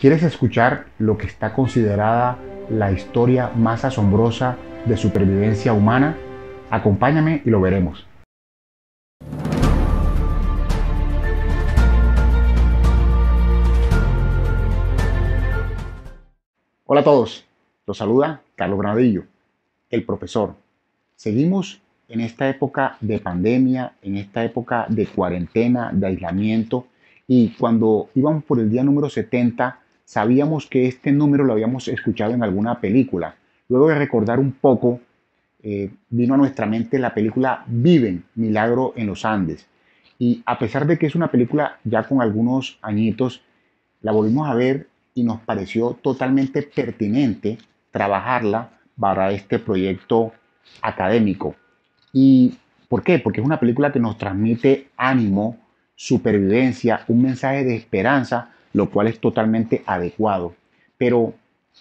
¿Quieres escuchar lo que está considerada la historia más asombrosa de supervivencia humana? Acompáñame y lo veremos. Hola a todos, los saluda Carlos Granadillo, el profesor. Seguimos en esta época de pandemia, en esta época de cuarentena, de aislamiento, y cuando íbamos por el día número 70, sabíamos que este número lo habíamos escuchado en alguna película. Luego de recordar un poco, vino a nuestra mente la película Viven, Milagro en los Andes. Y a pesar de que es una película ya con algunos añitos, la volvimos a ver y nos pareció totalmente pertinente trabajarla para este proyecto académico. ¿Y por qué? Porque es una película que nos transmite ánimo, supervivencia, un mensaje de esperanza, lo cual es totalmente adecuado. Pero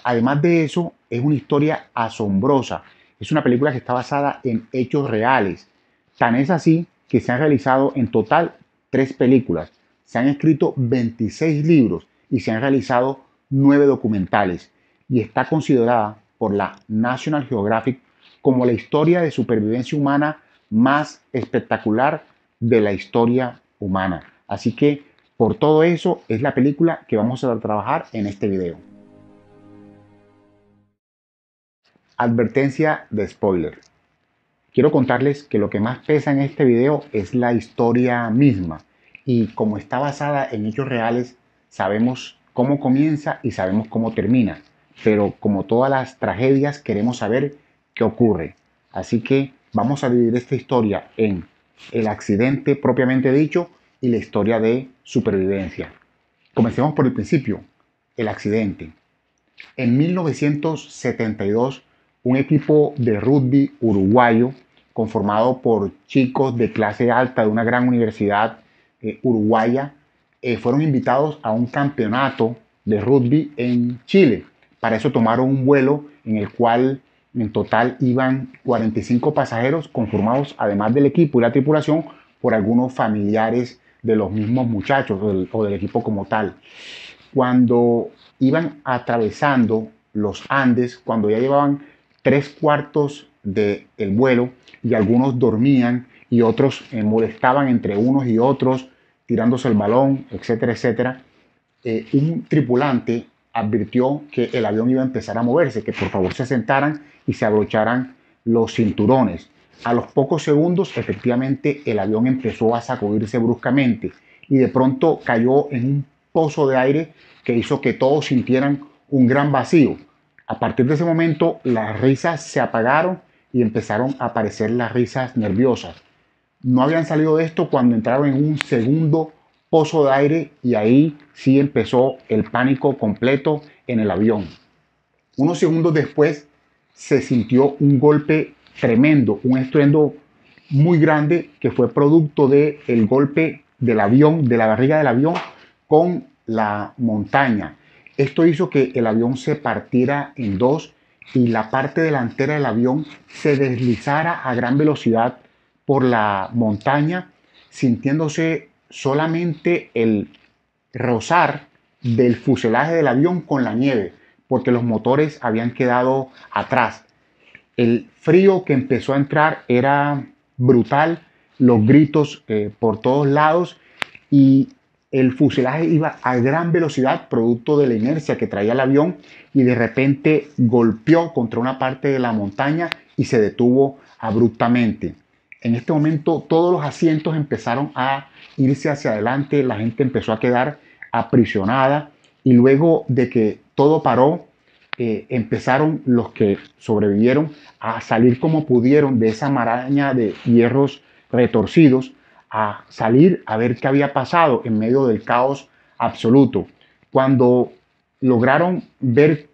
además de eso, es una historia asombrosa. Es una película que está basada en hechos reales. Tan es así que se han realizado en total 3 películas. Se han escrito 26 libros y se han realizado 9 documentales. Y está considerada por la National Geographic como la historia de supervivencia humana más espectacular de la historia humana. Así que por todo eso es la película que vamos a trabajar en este video. Advertencia de spoiler. Quiero contarles que lo que más pesa en este video es la historia misma, y como está basada en hechos reales, sabemos cómo comienza y sabemos cómo termina, pero como todas las tragedias queremos saber qué ocurre. Así que vamos a dividir esta historia en el accidente propiamente dicho y la historia de supervivencia. Comencemos por el principio, el accidente. En 1972, un equipo de rugby uruguayo conformado por chicos de clase alta de una gran universidad uruguaya fueron invitados a un campeonato de rugby en Chile. Para eso tomaron un vuelo en el cual en total iban 45 pasajeros conformados, además del equipo y la tripulación, por algunos familiares de los mismos muchachos o del equipo como tal. Cuando iban atravesando los Andes, cuando ya llevaban 3/4 del vuelo y algunos dormían y otros molestaban entre unos y otros, tirándose el balón, etcétera, etcétera, un tripulante advirtió que el avión iba a empezar a moverse, que por favor se sentaran y se abrocharan los cinturones. A los pocos segundos, efectivamente, el avión empezó a sacudirse bruscamente y de pronto cayó en un pozo de aire que hizo que todos sintieran un gran vacío. A partir de ese momento, las risas se apagaron y empezaron a aparecer las risas nerviosas. No habían salido de esto cuando entraron en un segundo pozo de aire y ahí sí empezó el pánico completo en el avión. Unos segundos después se sintió un golpe tremendo, un estruendo muy grande que fue producto del golpe del avión, de la barriga del avión con la montaña. Esto hizo que el avión se partiera en dos y la parte delantera del avión se deslizara a gran velocidad por la montaña, sintiéndose solamente el rozar del fuselaje del avión con la nieve, porque los motores habían quedado atrás. El frío que empezó a entrar era brutal, los gritos por todos lados, y el fuselaje iba a gran velocidad producto de la inercia que traía el avión, y de repente golpeó contra una parte de la montaña y se detuvo abruptamente. En este momento todos los asientos empezaron a irse hacia adelante, la gente empezó a quedar aprisionada y luego de que todo paró, empezaron los que sobrevivieron a salir como pudieron de esa maraña de hierros retorcidos, a salir a ver qué había pasado en medio del caos absoluto. Cuando lograron ver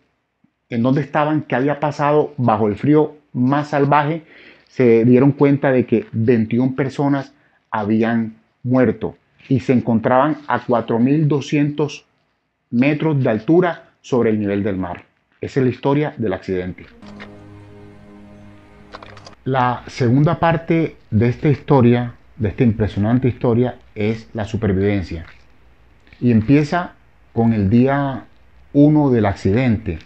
en dónde estaban, qué había pasado bajo el frío más salvaje, se dieron cuenta de que 21 personas habían muerto y se encontraban a 4.200 metros de altura sobre el nivel del mar. Esa es la historia del accidente. La segunda parte de esta historia, de esta impresionante historia, es la supervivencia. Y empieza con el día 1 del accidente,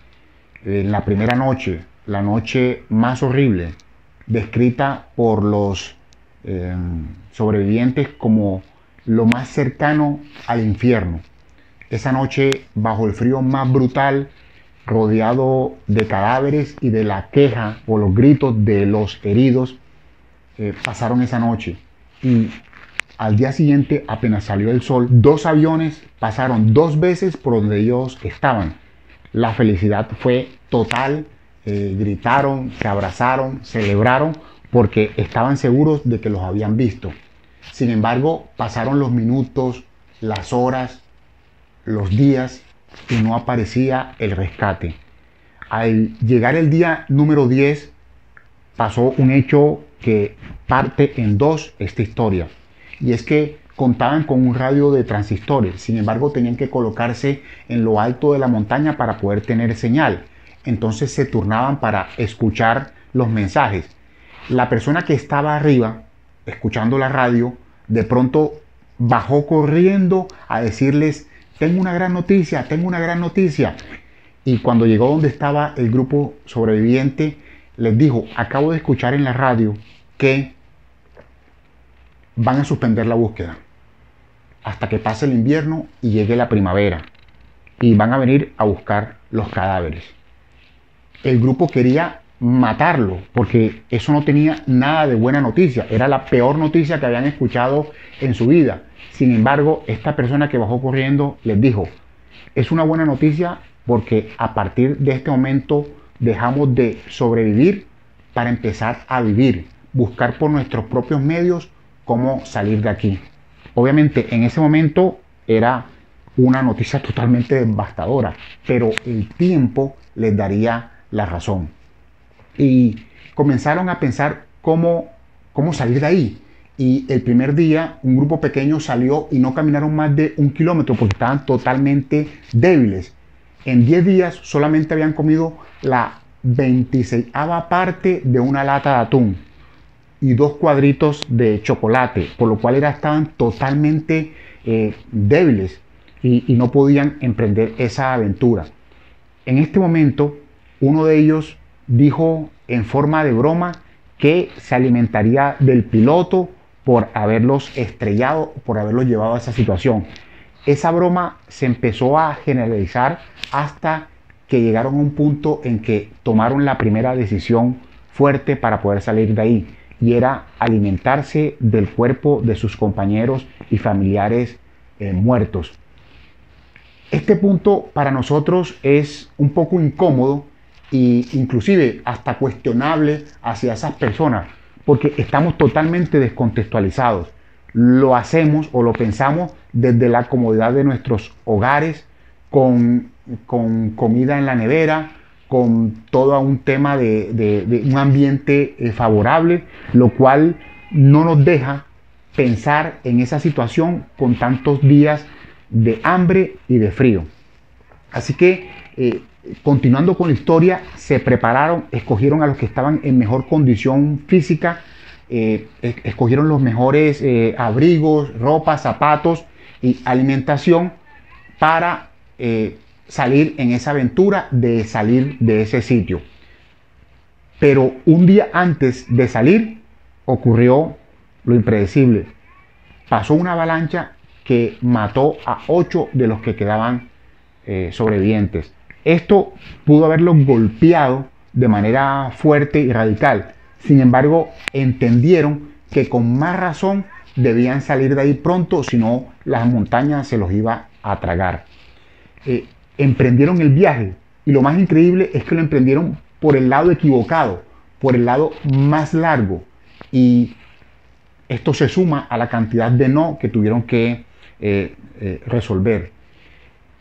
en la primera noche, la noche más horrible, descrita por los sobrevivientes como lo más cercano al infierno. Esa noche, bajo el frío más brutal, rodeado de cadáveres y de la queja o los gritos de los heridos, pasaron esa noche. Y al día siguiente, apenas salió el sol, 2 aviones pasaron 2 veces por donde ellos estaban. La felicidad fue total, gritaron, se abrazaron, celebraron, porque estaban seguros de que los habían visto. Sin embargo, pasaron los minutos, las horas, los días y no aparecía el rescate. Al llegar el día número 10, pasó un hecho que parte en dos esta historia. Y es que contaban con un radio de transistores, sin embargo tenían que colocarse en lo alto de la montaña para poder tener señal. Entonces se turnaban para escuchar los mensajes. La persona que estaba arriba, escuchando la radio, de pronto bajó corriendo a decirles: tengo una gran noticia, tengo una gran noticia. Y cuando llegó donde estaba el grupo sobreviviente, les dijo: acabo de escuchar en la radio que van a suspender la búsqueda hasta que pase el invierno y llegue la primavera, y van a venir a buscar los cadáveres. El grupo quería matarlo porque eso no tenía nada de buena noticia, era la peor noticia que habían escuchado en su vida. Sin embargo, esta persona que bajó corriendo les dijo: es una buena noticia porque a partir de este momento dejamos de sobrevivir para empezar a vivir, buscar por nuestros propios medios cómo salir de aquí. Obviamente en ese momento era una noticia totalmente devastadora, pero el tiempo les daría la razón. Y comenzaron a pensar cómo salir de ahí. Y el primer día un grupo pequeño salió y no caminaron más de 1 kilómetro porque estaban totalmente débiles. En 10 días solamente habían comido la 26ª parte de una lata de atún y 2 cuadritos de chocolate, por lo cual estaban totalmente débiles y no podían emprender esa aventura. En este momento, uno de ellos dijo en forma de broma que se alimentaría del piloto por haberlos estrellado, por haberlos llevado a esa situación. Esa broma se empezó a generalizar hasta que llegaron a un punto en que tomaron la primera decisión fuerte para poder salir de ahí, y era alimentarse del cuerpo de sus compañeros y familiares muertos. Este punto para nosotros es un poco incómodo e inclusive hasta cuestionable hacia esas personas, porque estamos totalmente descontextualizados. Lo hacemos o lo pensamos desde la comodidad de nuestros hogares, con comida en la nevera, con todo un tema de un ambiente favorable, lo cual no nos deja pensar en esa situación con tantos días de hambre y de frío. Así que continuando con la historia, se prepararon, escogieron a los que estaban en mejor condición física, escogieron los mejores abrigos, ropa, zapatos y alimentación para salir en esa aventura de salir de ese sitio. Pero un día antes de salir ocurrió lo impredecible. Pasó una avalancha que mató a 8 de los que quedaban sobrevivientes. Esto pudo haberlos golpeado de manera fuerte y radical. Sin embargo, entendieron que con más razón debían salir de ahí pronto, si no las montañas se los iba a tragar. Emprendieron el viaje, y lo más increíble es que lo emprendieron por el lado equivocado, por el lado más largo, y esto se suma a la cantidad de no que tuvieron que resolver.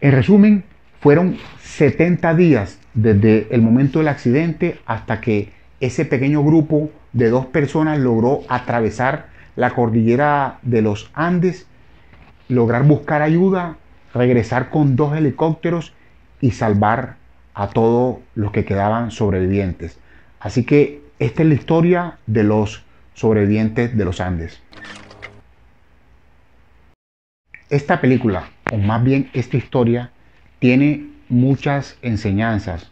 En resumen, fueron 70 días desde el momento del accidente hasta que ese pequeño grupo de 2 personas logró atravesar la cordillera de los Andes, lograr buscar ayuda, regresar con 2 helicópteros y salvar a todos los que quedaban sobrevivientes. Así que esta es la historia de los sobrevivientes de los Andes. Esta película, o más bien esta historia, tiene muchas enseñanzas,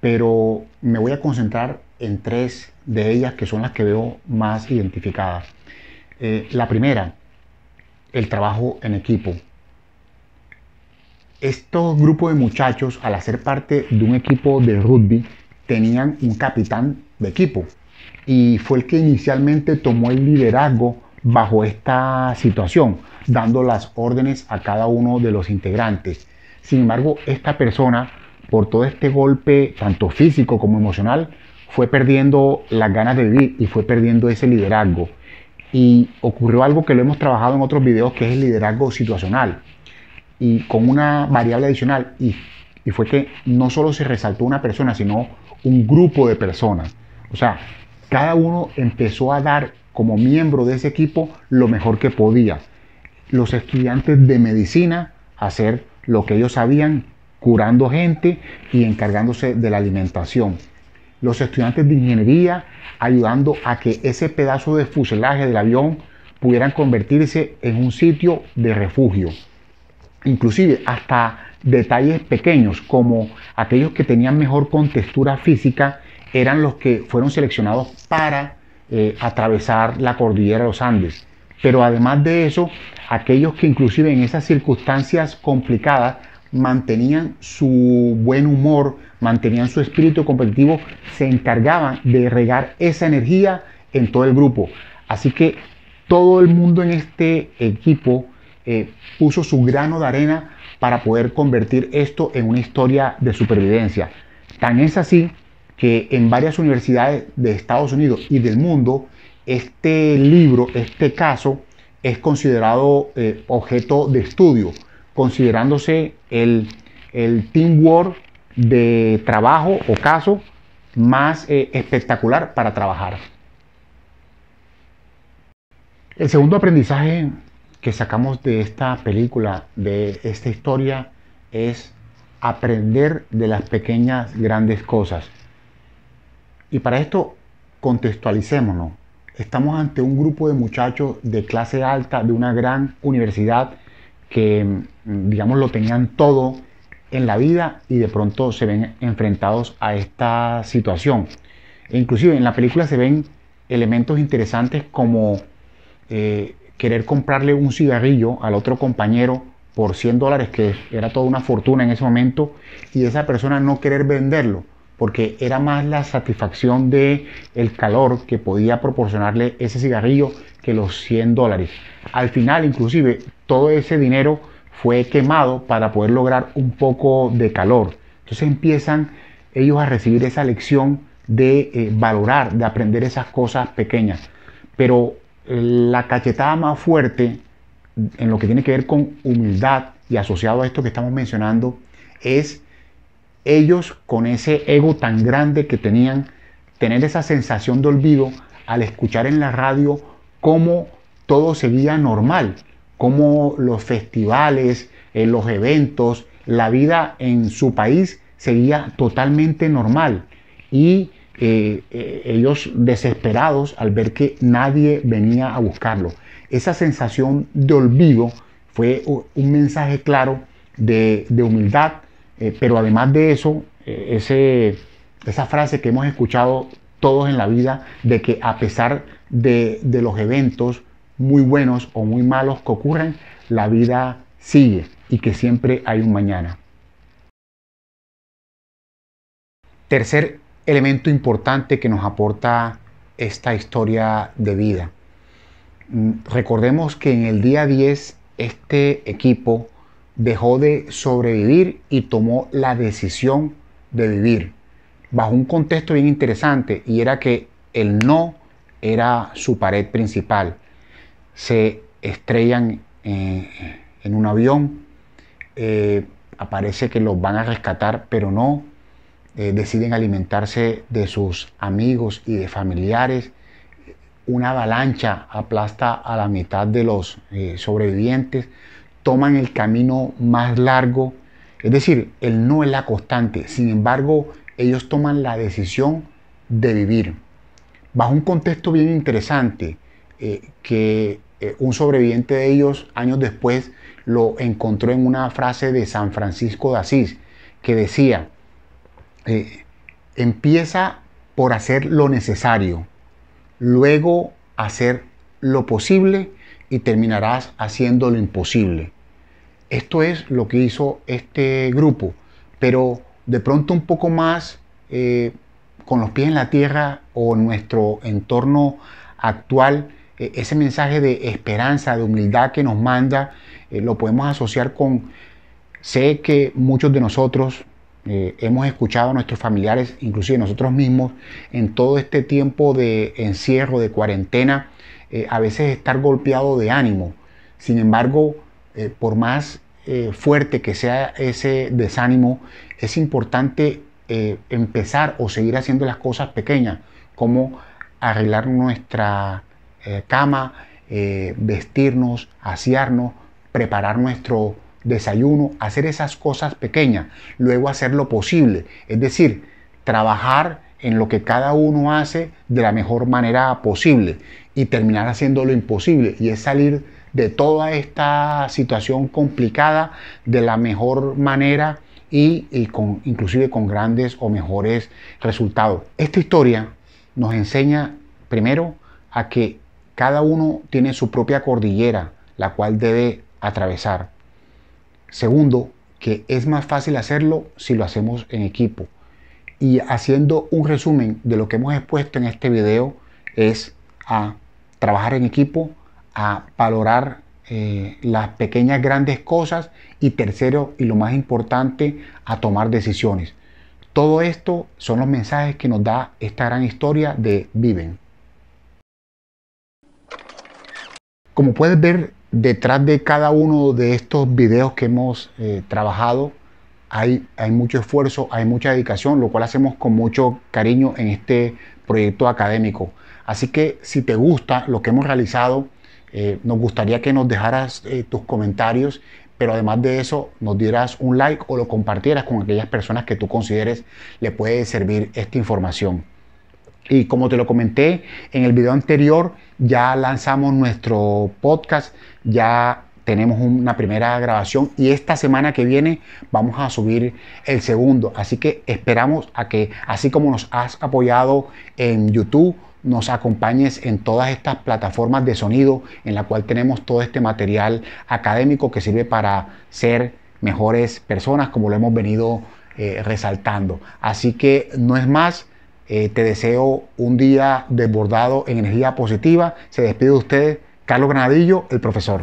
pero me voy a concentrar en tres de ellas que son las que veo más identificadas. La primera, el trabajo en equipo. Estos grupos de muchachos, al hacer parte de un equipo de rugby, tenían un capitán de equipo y fue el que inicialmente tomó el liderazgo bajo esta situación, dando las órdenes a cada uno de los integrantes. Sin embargo, esta persona, por todo este golpe, tanto físico como emocional, fue perdiendo las ganas de vivir y fue perdiendo ese liderazgo. Y ocurrió algo que lo hemos trabajado en otros videos, que es el liderazgo situacional. Y con una variable adicional, y fue que no solo se resaltó una persona, sino un grupo de personas. O sea, cada uno empezó a dar como miembro de ese equipo lo mejor que podía. Los estudiantes de medicina a hacer lo que ellos sabían, curando gente y encargándose de la alimentación. Los estudiantes de ingeniería ayudando a que ese pedazo de fuselaje del avión pudieran convertirse en un sitio de refugio. Inclusive hasta detalles pequeños como aquellos que tenían mejor contextura física eran los que fueron seleccionados para atravesar la cordillera de los Andes. Pero además de eso, aquellos que inclusive en esas circunstancias complicadas mantenían su buen humor, mantenían su espíritu competitivo, se encargaban de regar esa energía en todo el grupo. Así que todo el mundo en este equipo puso su grano de arena para poder convertir esto en una historia de supervivencia. Tan es así que en varias universidades de Estados Unidos y del mundo, este libro, este caso, es considerado objeto de estudio, considerándose el teamwork de trabajo o caso más espectacular para trabajar. El segundo aprendizaje que sacamos de esta película, de esta historia, es aprender de las pequeñas grandes cosas. Y para esto contextualicémonos. Estamos ante un grupo de muchachos de clase alta de una gran universidad que, digamos, lo tenían todo en la vida y de pronto se ven enfrentados a esta situación. E inclusive en la película se ven elementos interesantes como querer comprarle un cigarrillo al otro compañero por $100, que era toda una fortuna en ese momento, y esa persona no querer venderlo porque era más la satisfacción de el calor que podía proporcionarle ese cigarrillo que los $100. Al final, inclusive, todo ese dinero fue quemado para poder lograr un poco de calor. Entonces empiezan ellos a recibir esa lección de valorar, de aprender esas cosas pequeñas. Pero la cachetada más fuerte en lo que tiene que ver con humildad y asociado a esto que estamos mencionando es ellos, con ese ego tan grande que tenían, tener esa sensación de olvido al escuchar en la radio cómo todo seguía normal, cómo los festivales, los eventos, la vida en su país seguía totalmente normal, y ellos desesperados al ver que nadie venía a buscarlo. Esa sensación de olvido fue un mensaje claro de humildad, pero además de eso, esa frase que hemos escuchado todos en la vida, de que a pesar de los eventos muy buenos o muy malos que ocurren, la vida sigue y que siempre hay un mañana. Tercer elemento importante que nos aporta esta historia de vida. Recordemos que en el día 10 este equipo dejó de sobrevivir y tomó la decisión de vivir bajo un contexto bien interesante, y era que el no era su pared principal. Se estrellan en un avión, aparece que los van a rescatar, pero no. Deciden alimentarse de sus amigos y de familiares. Una avalancha aplasta a la mitad de los sobrevivientes. Toman el camino más largo. Es decir, el no es la constante. Sin embargo, ellos toman la decisión de vivir bajo un contexto bien interesante, que un sobreviviente de ellos, años después, lo encontró en una frase de San Francisco de Asís, que decía, empieza por hacer lo necesario, luego hacer lo posible y terminarás haciendo lo imposible. Esto es lo que hizo este grupo, pero de pronto un poco más con los pies en la tierra o en nuestro entorno actual, ese mensaje de esperanza, de humildad que nos manda, lo podemos asociar con, sé que muchos de nosotros hemos escuchado a nuestros familiares, inclusive nosotros mismos, en todo este tiempo de encierro, de cuarentena, a veces estar golpeado de ánimo. Sin embargo, por más fuerte que sea ese desánimo, es importante empezar o seguir haciendo las cosas pequeñas, como arreglar nuestra cama, vestirnos, asearnos, preparar nuestro desayuno, hacer esas cosas pequeñas, luego hacer lo posible, es decir, trabajar en lo que cada uno hace de la mejor manera posible y terminar haciendo lo imposible, y es salir de toda esta situación complicada de la mejor manera y inclusive con grandes o mejores resultados. Esta historia nos enseña primero a que cada uno tiene su propia cordillera, la cual debe atravesar. Segundo, que es más fácil hacerlo si lo hacemos en equipo. Y haciendo un resumen de lo que hemos expuesto en este video, es a trabajar en equipo, a valorar las pequeñas grandes cosas, y tercero y lo más importante, a tomar decisiones. Todo esto son los mensajes que nos da esta gran historia de Viven. Como puedes ver, detrás de cada uno de estos videos que hemos trabajado hay mucho esfuerzo, hay mucha dedicación, lo cual hacemos con mucho cariño en este proyecto académico. Así que si te gusta lo que hemos realizado, nos gustaría que nos dejaras tus comentarios, pero además de eso nos dieras un like o lo compartieras con aquellas personas que tú consideres le puede servir esta información. Y como te lo comenté en el video anterior, ya lanzamos nuestro podcast, ya tenemos una primera grabación y esta semana que viene vamos a subir el segundo. Así que esperamos a que, así como nos has apoyado en YouTube, nos acompañes en todas estas plataformas de sonido en la cual tenemos todo este material académico que sirve para ser mejores personas, como lo hemos venido resaltando. Así que no es más. Te deseo un día desbordado en energía positiva. Se despide de ustedes Carlos Granadillo, el profesor.